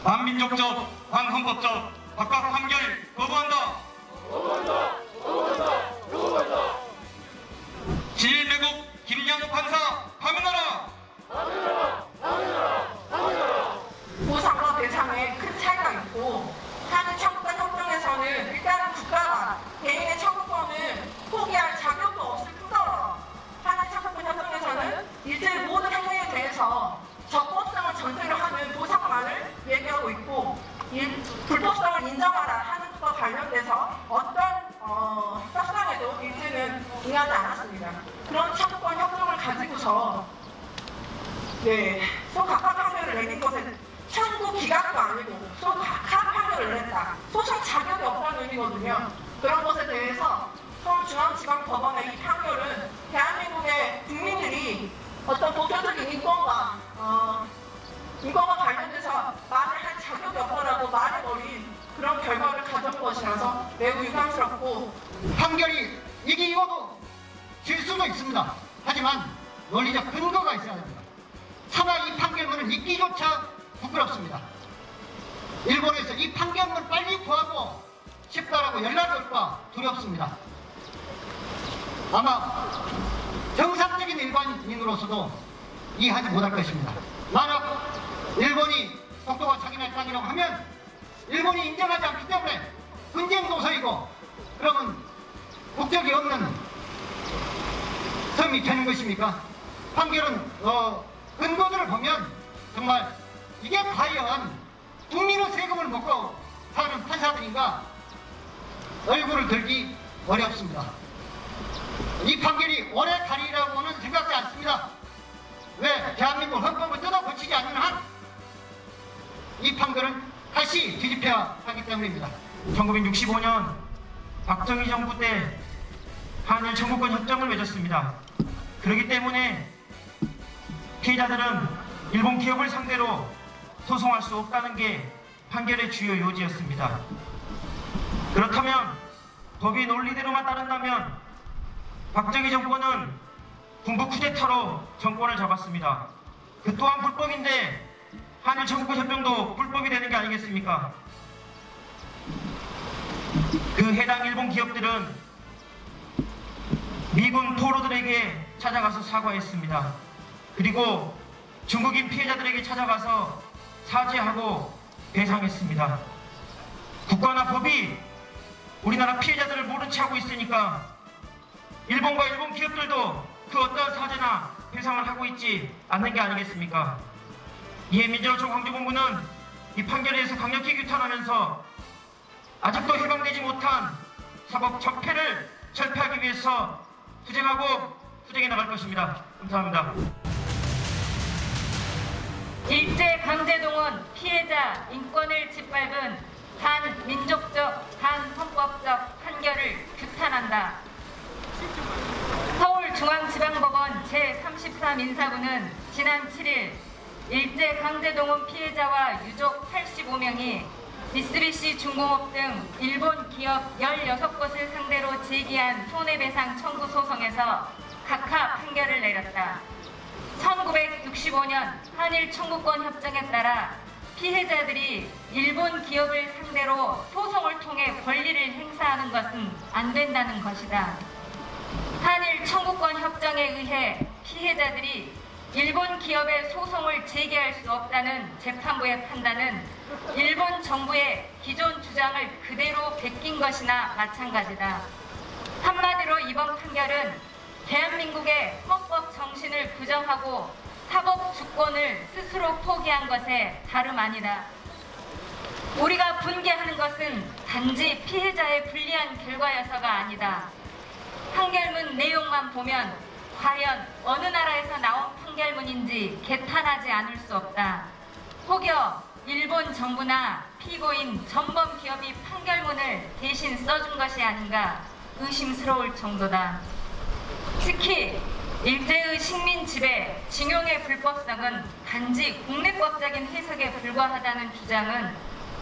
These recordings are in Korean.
반민족적, 반헌법적 각각 판결 거부한다. 진일매국 김양욱 판사 파면하라. 보상과 배상에 큰 차이가 있고, 한일 청구권 협정에서는 일단은 국가가 개인의 청구권을 포기할 자격도 없을 뿐더러 한일 청구권 협정에서는 일제의 모든 행위에 대해서 적법성을 전제로 하는 보상만을 얘기하고 있고, 불법성을 인정하라 하는 것과 관련돼서 어떤 협상에도 일제는 응하지 않았습니다. 그런 청구권 협정을 가지고서 소각하 판결을 내린 것은 청구 기각도 아니고 소각하 판결을 냈다. 소송 자격이 없다는 의미거든요. 그런 것에 대해서 서울중앙지방법원의 이 판결은 대한민국의 국민들이 어떤 보편적인 인권과 관련돼서 말을 할 자격이 없다라고 말해버린 그런 결과를 가져온 것이라서 매우 유감스럽고, 판결이 이기고도 질 수도 있습니다. 하지만 논리적 근거가 있어야 됩니다. 차마 이 판결문을 읽기조차 부끄럽습니다. 일본에서 이 판결문 빨리 구하고 싶다라고 연락이 올까 두렵습니다. 아마 정상적인 일반인으로서도 이해하지 못할 것입니다. 만약 일본이 독도가 자기네 땅이라고 하면 일본이 인정하지 않기 때문에 분쟁 도서이고, 그러면 국적이 없는 섬이 되는 것입니까? 판결은 근거들을 보면 정말 이게 과연 국민의 세금을 먹고 사는 판사들인가 얼굴을 들기 어렵습니다. 이 판결이 오래 가리라고는 생각지 않습니다. 왜? 대한민국 헌법을 뜯어 고치지 않는 한 이 판결은 다시 뒤집혀야 하기 때문입니다. 1965년 박정희 정부 때 한일 청구권 협정을 맺었습니다. 그렇기 때문에 피해자들은 일본 기업을 상대로 소송할 수 없다는 게 판결의 주요 요지였습니다. 그렇다면 법의 논리대로만 따른다면 박정희 정권은 군부 쿠데타로 정권을 잡았습니다. 그 또한 불법인데 한일 청구권 협정도 불법이 되는 게 아니겠습니까? 그 해당 일본 기업들은 미군 포로들에게 찾아가서 사과했습니다. 그리고 중국인 피해자들에게 찾아가서 사죄하고 배상했습니다. 국가나 법이 우리나라 피해자들을 모른 채 하고 있으니까 일본과 일본 기업들도 그 어떤 사죄나 배상을 하고 있지 않는 게 아니겠습니까? 이에 민주노총 광주본부는 이 판결에 대해서 강력히 규탄하면서 아직도 해방되지 못한 사법 적폐를 철폐하기 위해서 투쟁해 나갈 것입니다. 감사합니다. 일제강제동원 피해자 인권을 짓밟은 반민족적, 반헌법적 판결을 규탄한다. 서울중앙지방법원 제33인사부는 지난 7일 일제강제동원 피해자와 유족 85명이 미쓰비시 중공업 등 일본 기업 16곳을 상대로 제기한 손해배상 청구 소송에서 각하 판결을 내렸다. 1965년 한일 청구권 협정에 따라 피해자들이 일본 기업을 상대로 소송을 통해 권리를 행사하는 것은 안 된다는 것이다. 한일 청구권 협정에 의해 피해자들이 일본 기업의 소송을 제기할 수 없다는 재판부의 판단은 일본 정부의 기존 주장을 그대로 베낀 것이나 마찬가지다. 한마디로 이번 판결은 대한민국의 헌법 정신을 부정하고 사법 주권을 스스로 포기한 것에 다름 아니다. 우리가 분개하는 것은 단지 피해자의 불리한 결과여서가 아니다. 판결문 내용만 보면 과연 어느 나라에서 나온 판결문인지 개탄하지 않을 수 없다. 혹여 일본 정부나 피고인 전범 기업이 판결문을 대신 써준 것이 아닌가 의심스러울 정도다. 특히 일제의 식민 지배, 징용의 불법성은 단지 국내법적인 해석에 불과하다는 주장은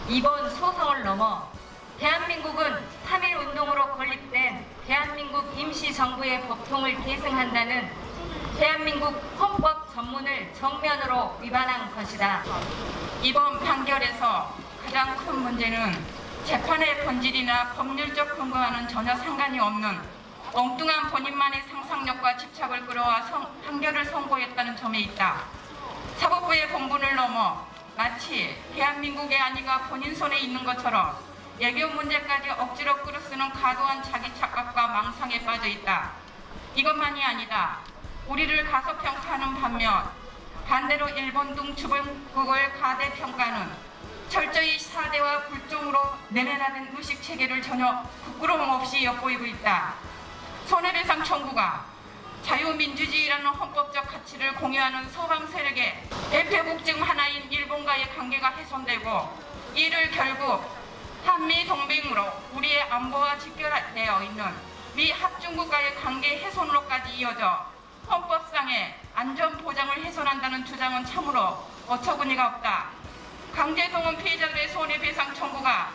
이번 소송을 넘어 대한민국은 3.1 운동으로 건립된 대한민국 임시정부의 법통을 계승한다는 대한민국 헌법 전문을 정면으로 위반한 것이다. 이번 판결에서 가장 큰 문제는 재판의 본질이나 법률적 근거와는 전혀 상관이 없는 엉뚱한 본인만의 상상력과 집착을 끌어와 판결을 선고했다는 점에 있다. 사법부의 본분을 넘어 마치 대한민국의 안위가 본인 손에 있는 것처럼 애교 문제까지 억지로 끌어쓰는 과도한 자기 착각과 망상에 빠져 있다. 이것만이 아니다. 우리를 가소평가하는 반면 반대로 일본 등 주변국을 가대평가는 철저히 사대와 굴종으로 내려놔둔 의식체계를 전혀 부끄러움 없이 엿보이고 있다. 손해배상 청구가 자유민주주의라는 헌법적 가치를 공유하는 서방 세력의 대표국 중 하나인 일본과의 관계가 훼손되고 이를 결국 한미동맹으로 우리의 안보와 직결되어 있는 미 합중국과의 관계 훼손으로까지 이어져 헌법상의 안전보장을 훼손한다는 주장은 참으로 어처구니가 없다. 강제동원 피해자들의 손해배상 청구가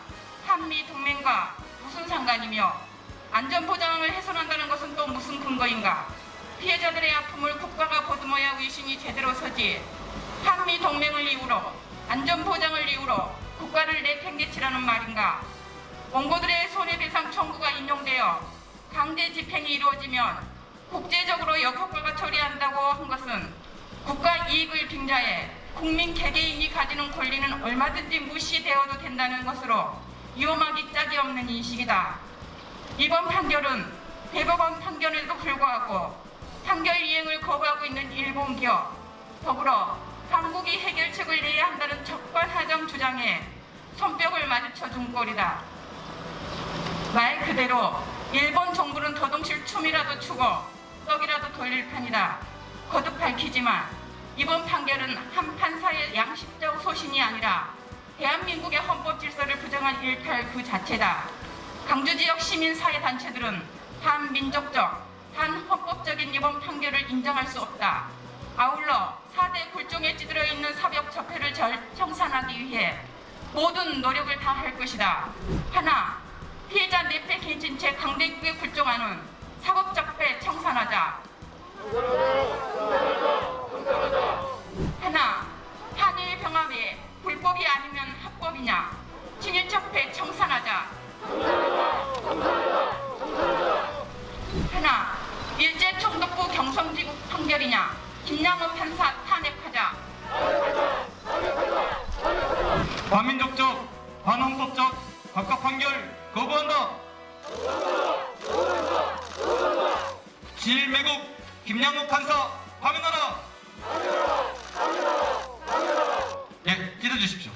한미동맹과 무슨 상관이며 안전보장을 훼손한다는 것은 또 무슨 근거인가? 피해자들의 아픔을 국가가 보듬어야 위신이 제대로 서지 한미동맹을 이유로 안전보장을 이유로 국가를 내팽개치라는 말인가? 원고들의 손해배상 청구가 인용되어 강제 집행이 이루어지면 국제적으로 역효과가 처리한다고 한 것은 국가 이익을 빙자해 국민 개개인이 가지는 권리는 얼마든지 무시되어도 된다는 것으로 위험하기 짝이 없는 인식이다. 이번 판결은 대법원 판결에도 불구하고 판결 이행을 거부하고 있는 일본 기업, 더불어 한국이 해결책을 내야 한다는 적반하장 주장에 손뼉을 마주쳐 준 꼴이다. 말 그대로 일본 정부는 더동실 춤이라도 추고 떡이라도 돌릴 판이다. 거듭 밝히지만 이번 판결은 한 판사의 양심적 소신이 아니라 대한민국의 헌법 질서를 부정한 일탈 그 자체다. 강주지역 시민사회단체들은 반민족적, 반헌법적인 이번 판결을 인정할 수 없다. 아울러 4대 굴종에 찌들어 있는 사법 적폐를 청산하기 위해 모든 노력을 다할 것이다. 하나, 피해자 내패 개진 채 강대국에 굴종하는 사법 적폐 청산하자. 하나, 한일 병합이 불법이 아니면 합법이냐? 친일적폐 청산하자. 하나, 일제 총독부 경성지국 판결이냐? 김양호 판사 탄핵하자. 반민족적, 반헌법적 각각 판결 거부한다. 진일매국 김양호 판사 파면하라. 예, 기다려 주십시오.